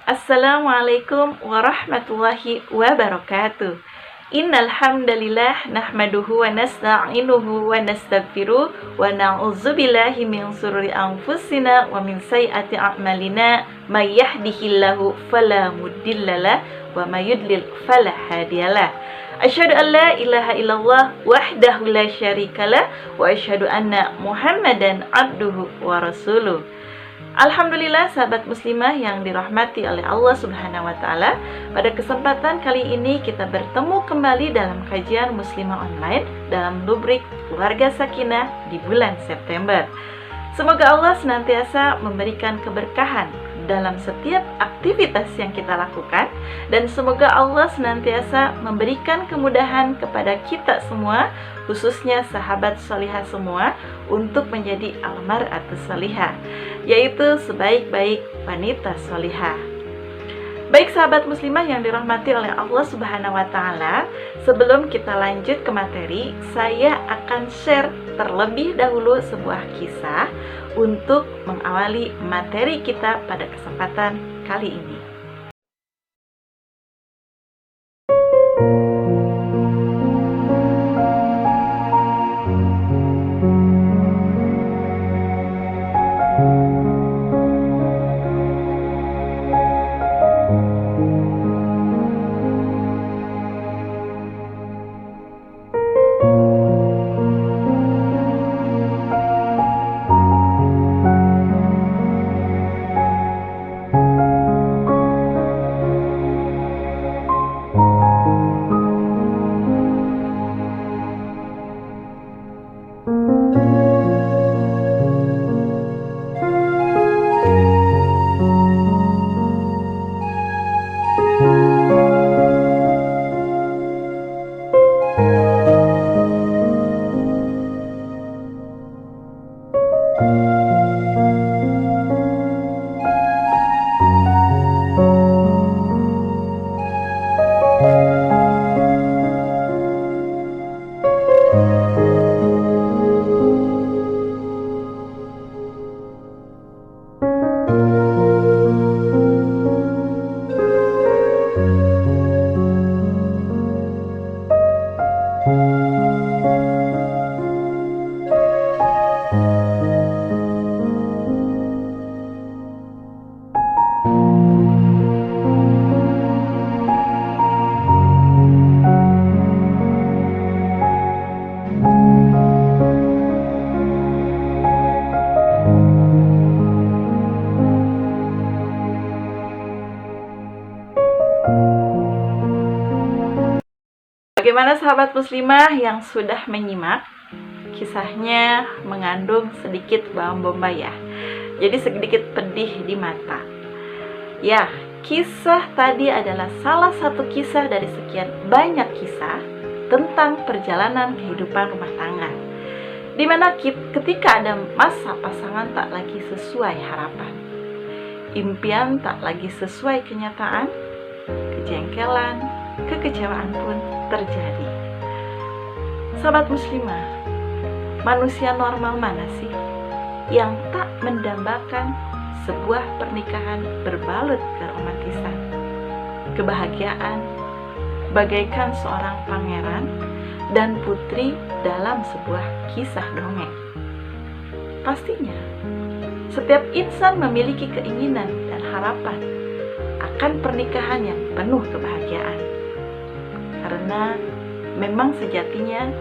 Assalamualaikum warahmatullahi wabarakatuh. Innal hamdalillah nahmaduhu wa nasta'inuhu wa nastaghfiruh wa na'udzubillahi min shururi anfusina wa min sayyiati a'malina may yahdihillahu fala mudhillalah wa may yudlil fala hadiyalah. Asyhadu an la ilaha illallah wahdahu la syarikalah wa asyhadu anna Muhammadan abduhu wa rasuluh. Alhamdulillah sahabat muslimah yang dirahmati oleh Allah Subhanahu wa taala. Pada kesempatan kali ini kita bertemu kembali dalam kajian Muslimah Online dalam rubrik Keluarga Sakinah di bulan September. Semoga Allah senantiasa memberikan keberkahan dalam setiap aktivitas yang kita lakukan, dan semoga Allah senantiasa memberikan kemudahan kepada kita semua, khususnya sahabat solihah semua, untuk menjadi almar'atus solihah, yaitu sebaik-baik wanita solihah. Baik sahabat muslimah yang dirahmati oleh Allah Subhanahu wa taala, sebelum kita lanjut ke materi, saya akan share terlebih dahulu sebuah kisah untuk mengawali materi kita pada kesempatan kali ini. Bagaimana sahabat muslimah yang sudah menyimak? Kisahnya mengandung sedikit bawang bombay ya. Jadi sedikit pedih di mata. Ya, kisah tadi adalah salah satu kisah dari sekian banyak kisah tentang perjalanan kehidupan rumah tangga, di mana ketika ada masa pasangan tak lagi sesuai harapan, impian tak lagi sesuai kenyataan, kejengkelan, kekecewaan pun terjadi. Sahabat muslimah, manusia normal mana sih yang tak mendambakan sebuah pernikahan berbalut keromantisan, kebahagiaan, bagaikan seorang pangeran dan putri dalam sebuah kisah dongeng? Pastinya, setiap insan memiliki keinginan dan harapan akan pernikahan yang penuh kebahagiaan. Karena memang sejatinya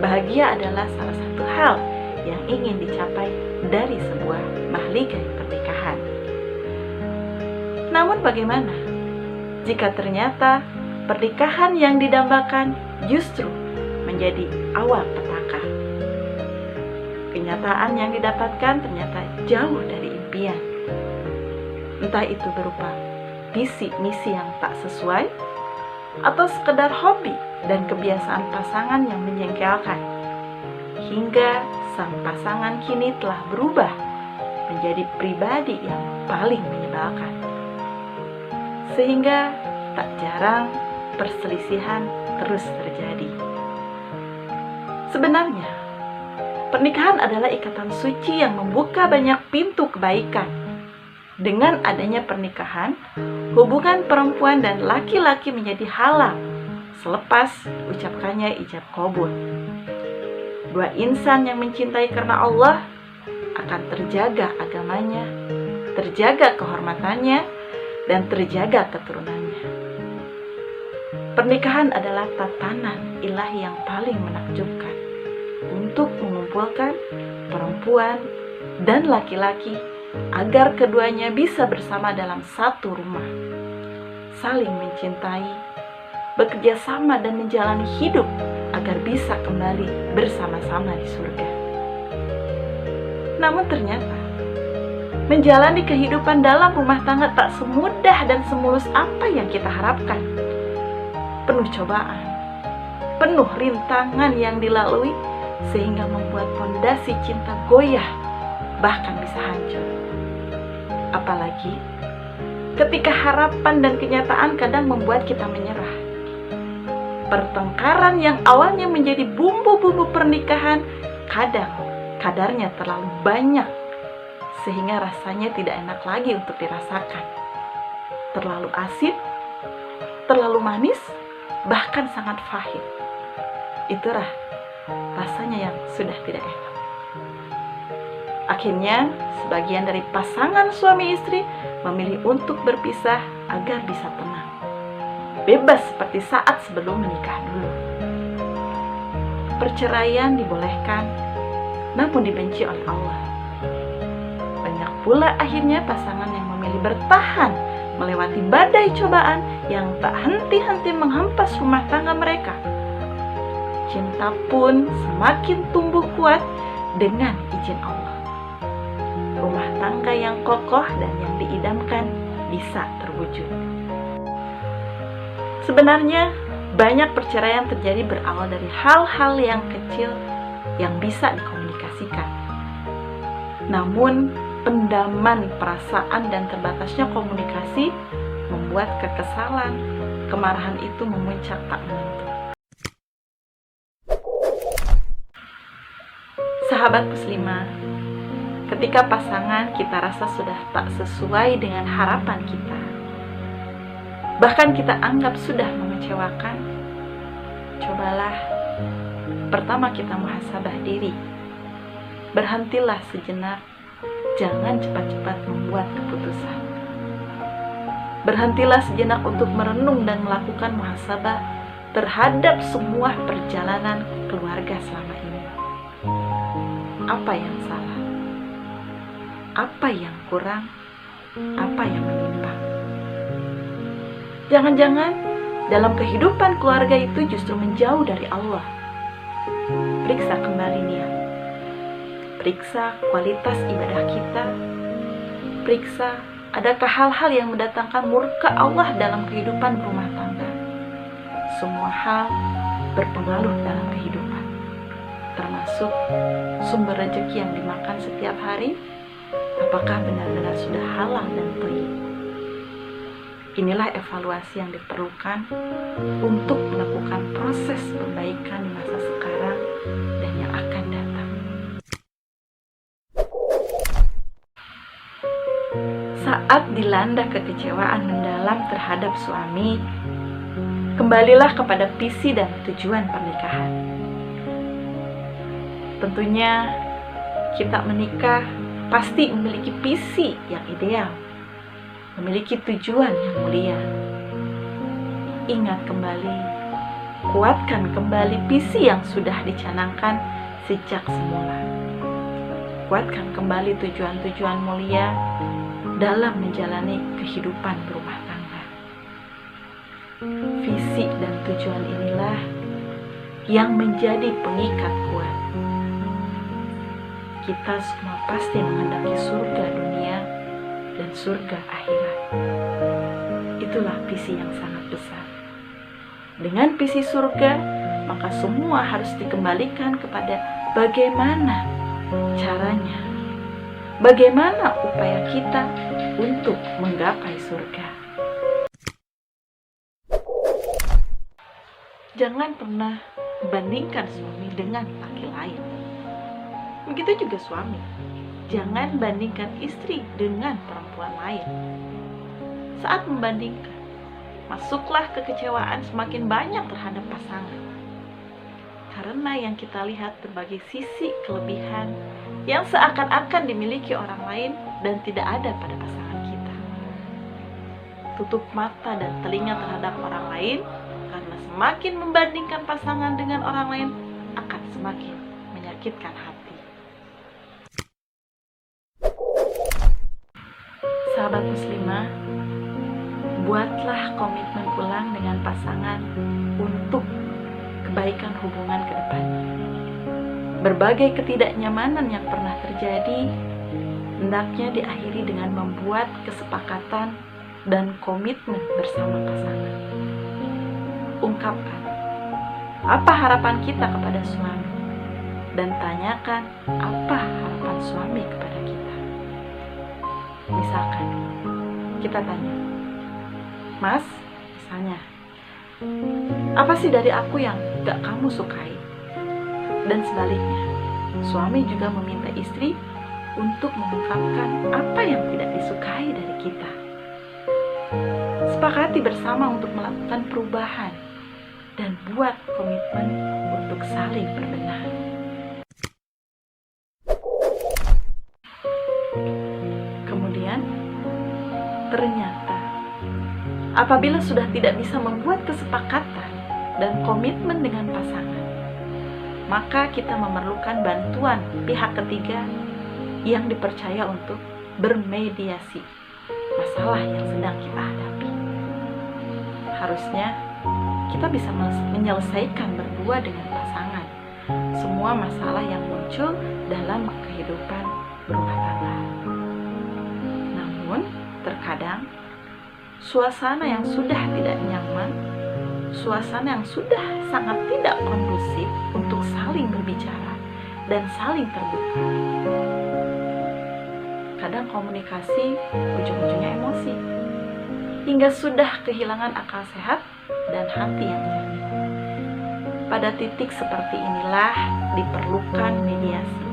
bahagia adalah salah satu hal yang ingin dicapai dari sebuah mahligai pernikahan. Namun bagaimana jika ternyata pernikahan yang didambakan justru menjadi awal petaka? Kenyataan yang didapatkan ternyata jauh dari impian. Entah itu berupa misi yang tak sesuai, atau sekedar hobi dan kebiasaan pasangan yang menjengkelkan, hingga sang pasangan kini telah berubah menjadi pribadi yang paling menyebalkan. Sehingga tak jarang perselisihan terus terjadi. Sebenarnya, pernikahan adalah ikatan suci yang membuka banyak pintu kebaikan. Dengan adanya pernikahan, hubungan perempuan dan laki-laki menjadi halal selepas ucapkannya ijab qabul. Dua insan yang mencintai karena Allah akan terjaga agamanya, terjaga kehormatannya, dan terjaga keturunannya. Pernikahan adalah tatanan ilahi yang paling menakjubkan untuk mengumpulkan perempuan dan laki-laki agar keduanya bisa bersama dalam satu rumah, saling mencintai, bekerja sama dan menjalani hidup agar bisa kembali bersama-sama di surga. Namun ternyata menjalani kehidupan dalam rumah tangga tak semudah dan semulus apa yang kita harapkan. Penuh cobaan, penuh rintangan yang dilalui sehingga membuat fondasi cinta goyah, bahkan bisa hancur. Apalagi ketika harapan dan kenyataan kadang membuat kita menyerah. Pertengkaran yang awalnya menjadi bumbu-bumbu pernikahan kadang kadarnya terlalu banyak sehingga rasanya tidak enak lagi untuk dirasakan. Terlalu asin, terlalu manis, bahkan sangat pahit. Itulah rasanya yang sudah tidak enak. Akhirnya, sebagian dari pasangan suami istri memilih untuk berpisah agar bisa tenang, bebas seperti saat sebelum menikah dulu. Perceraian dibolehkan, namun dibenci oleh Allah. Banyak pula akhirnya pasangan yang memilih bertahan melewati badai cobaan yang tak henti-henti menghempas rumah tangga mereka. Cinta pun semakin tumbuh kuat dengan izin Allah. Rumah tangga yang kokoh dan yang diidamkan bisa terwujud. Sebenarnya banyak perceraian terjadi berawal dari hal-hal yang kecil yang bisa dikomunikasikan. Namun pendaman perasaan dan terbatasnya komunikasi membuat kekesalan, kemarahan itu memuncak tak menentu. Sahabat muslimah, ketika pasangan kita rasa sudah tak sesuai dengan harapan kita, bahkan kita anggap sudah mengecewakan, cobalah pertama kita muhasabah diri. Berhentilah sejenak, jangan cepat-cepat membuat keputusan. Berhentilah sejenak untuk merenung dan melakukan muhasabah terhadap semua perjalanan keluarga selama ini. Apa yang salah? Apa yang kurang? Apa yang menyimpang? Jangan-jangan dalam kehidupan keluarga itu justru menjauh dari Allah. Periksa kembali niat. Periksa kualitas ibadah kita. Periksa adakah hal-hal yang mendatangkan murka Allah dalam kehidupan rumah tangga. Semua hal berpengaruh dalam kehidupan, termasuk sumber rezeki yang dimakan setiap hari. Apakah benar-benar sudah halal dan thayyib? Inilah evaluasi yang diperlukan untuk melakukan proses perbaikan di masa sekarang dan yang akan datang. Saat dilanda kekecewaan mendalam terhadap suami, kembalilah kepada visi dan tujuan pernikahan. Tentunya kita menikah pasti memiliki visi yang ideal, memiliki tujuan yang mulia. Ingat kembali, kuatkan kembali visi yang sudah dicanangkan sejak semula. Kuatkan kembali tujuan-tujuan mulia dalam menjalani kehidupan berumah tangga. Visi dan tujuan inilah yang menjadi pengikat kuat. Kita semua pasti menghendaki surga dunia dan surga akhirat. Itulah visi yang sangat besar. Dengan visi surga, maka semua harus dikembalikan kepada bagaimana caranya, bagaimana upaya kita untuk menggapai surga. Jangan pernah bandingkan suami dengan laki lain. Begitu juga suami. Jangan bandingkan istri dengan perempuan lain. Saat membandingkan, masuklah kekecewaan semakin banyak terhadap pasangan. Karena yang kita lihat berbagai sisi kelebihan yang seakan-akan dimiliki orang lain dan tidak ada pada pasangan kita. Tutup mata dan telinga terhadap orang lain, karena semakin membandingkan pasangan dengan orang lain akan semakin menyakitkan hati. Sahabat muslimah, buatlah komitmen ulang dengan pasangan untuk kebaikan hubungan ke depannya. Berbagai ketidaknyamanan yang pernah terjadi hendaknya diakhiri dengan membuat kesepakatan dan komitmen bersama pasangan. Ungkapkan apa harapan kita kepada suami dan tanyakan apa harapan suami kepada kita. Misalkan kita tanya, "Mas, misalnya, apa sih dari aku yang gak kamu sukai?" Dan sebaliknya, suami juga meminta istri untuk mengungkapkan apa yang tidak disukai dari kita. Sepakati bersama untuk melakukan perubahan dan buat komitmen untuk saling berbenah. Kemudian, ternyata apabila sudah tidak bisa membuat kesepakatan dan komitmen dengan pasangan, maka kita memerlukan bantuan pihak ketiga yang dipercaya untuk bermediasi masalah yang sedang kita hadapi. Harusnya kita bisa menyelesaikan berdua dengan pasangan semua masalah yang muncul dalam kehidupan berumah tangga. Namun, terkadang suasana yang sudah tidak nyaman, suasana yang sudah sangat tidak kondusif untuk saling berbicara dan saling terbuka. Kadang komunikasi ujung-ujungnya emosi, hingga sudah kehilangan akal sehat dan hati yang jernih. Pada titik seperti inilah diperlukan mediasi.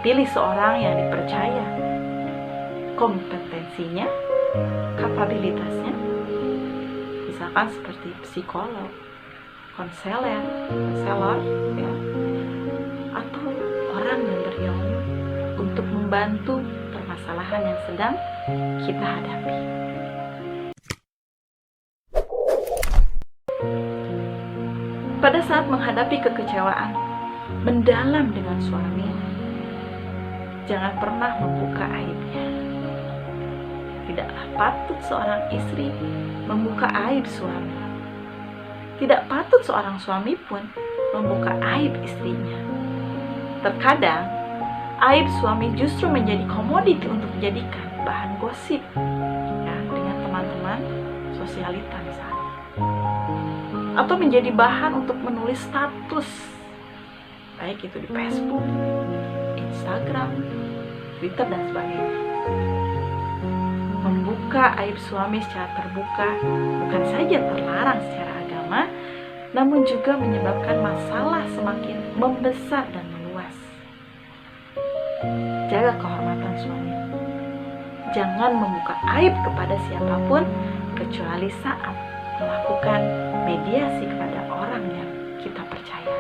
Pilih seorang yang dipercaya kompetensinya, kapabilitasnya, misalkan seperti psikolog, konselor, ya, atau orang yang berilmu untuk membantu permasalahan yang sedang kita hadapi. Pada saat menghadapi kekecewaan mendalam dengan suami, jangan pernah membuka aibnya. Tidaklah patut seorang istri membuka aib suami. Tidak patut seorang suami pun membuka aib istrinya. Terkadang, aib suami justru menjadi komoditi untuk dijadikan bahan gosip, ya, dengan teman-teman sosialita misalnya. Atau menjadi bahan untuk menulis status, baik itu di Facebook, Instagram, Twitter, dan sebagainya. Membuka aib suami secara terbuka bukan saja terlarang secara agama, namun juga menyebabkan masalah semakin membesar dan meluas. Jaga kehormatan suami. Jangan membuka aib kepada siapapun kecuali saat melakukan mediasi kepada orang yang kita percaya.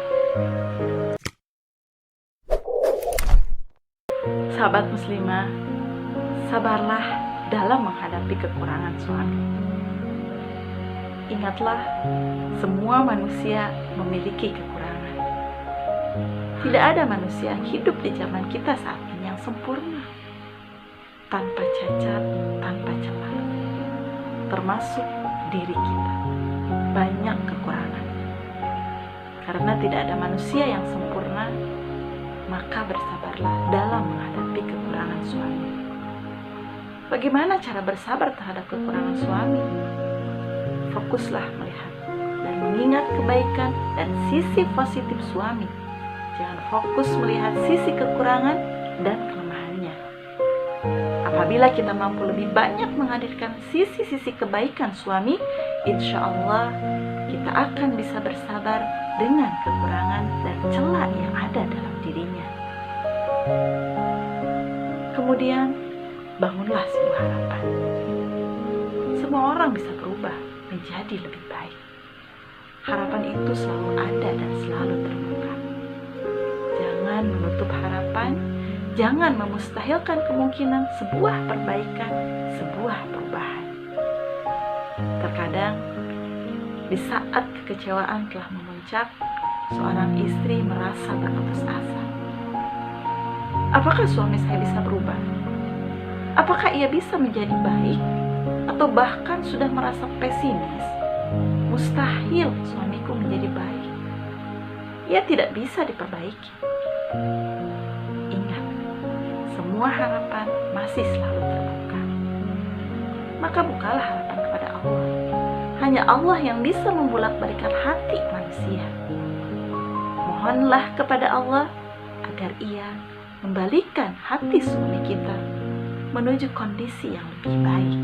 Sahabat muslimah, sabarlah dalam menghadapi kekurangan suami. Ingatlah, semua manusia memiliki kekurangan. Tidak ada manusia yang hidup di zaman kita saat ini yang sempurna, tanpa cacat, tanpa celah. Termasuk diri kita, banyak kekurangan. Karena tidak ada manusia yang sempurna, maka bersabarlah dalam menghadapi kekurangan suami. Bagaimana cara bersabar terhadap kekurangan suami? Fokuslah melihat dan mengingat kebaikan dan sisi positif suami. Jangan fokus melihat sisi kekurangan dan kelemahannya. Apabila kita mampu lebih banyak menghadirkan sisi-sisi kebaikan suami, insya Allah kita akan bisa bersabar dengan kekurangan dan celah yang ada dalam dirinya. Kemudian bangunlah sebuah harapan. Semua orang bisa berubah menjadi lebih baik. Harapan itu selalu ada dan selalu terbuka. Jangan menutup harapan, jangan memustahilkan kemungkinan sebuah perbaikan, sebuah perubahan. Terkadang, di saat kekecewaan telah memuncak, seorang istri merasa berputus asa. Apakah suami saya bisa berubah? Apakah ia bisa menjadi baik? Atau bahkan sudah merasa pesimis? Mustahil suamiku menjadi baik. Ia tidak bisa diperbaiki. Ingat, semua harapan masih selalu terbuka. Maka bukalah harapan kepada Allah. Hanya Allah yang bisa membulak-balikan hati manusia. Mohonlah kepada Allah agar Ia membalikan hati suami kita menuju kondisi yang lebih baik.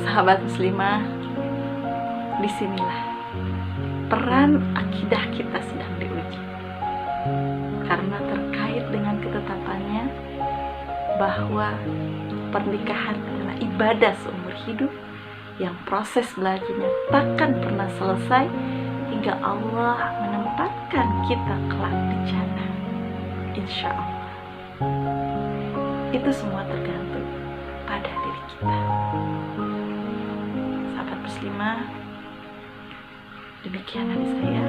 Sahabat muslimah, disinilah peran akidah kita sedang diuji. Karena terkait dengan ketetapannya bahwa pernikahan adalah ibadah seumur hidup yang proses belajarnya takkan pernah selesai hingga Allah menempatkan kita kelak di jannah. Insya Allah. Itu semua tergantung pada diri kita. Sahabat muslimah, demikian dari saya.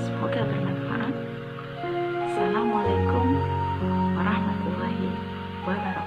Semoga bermanfaat. Assalamualaikum warahmatullahi wabarakatuh.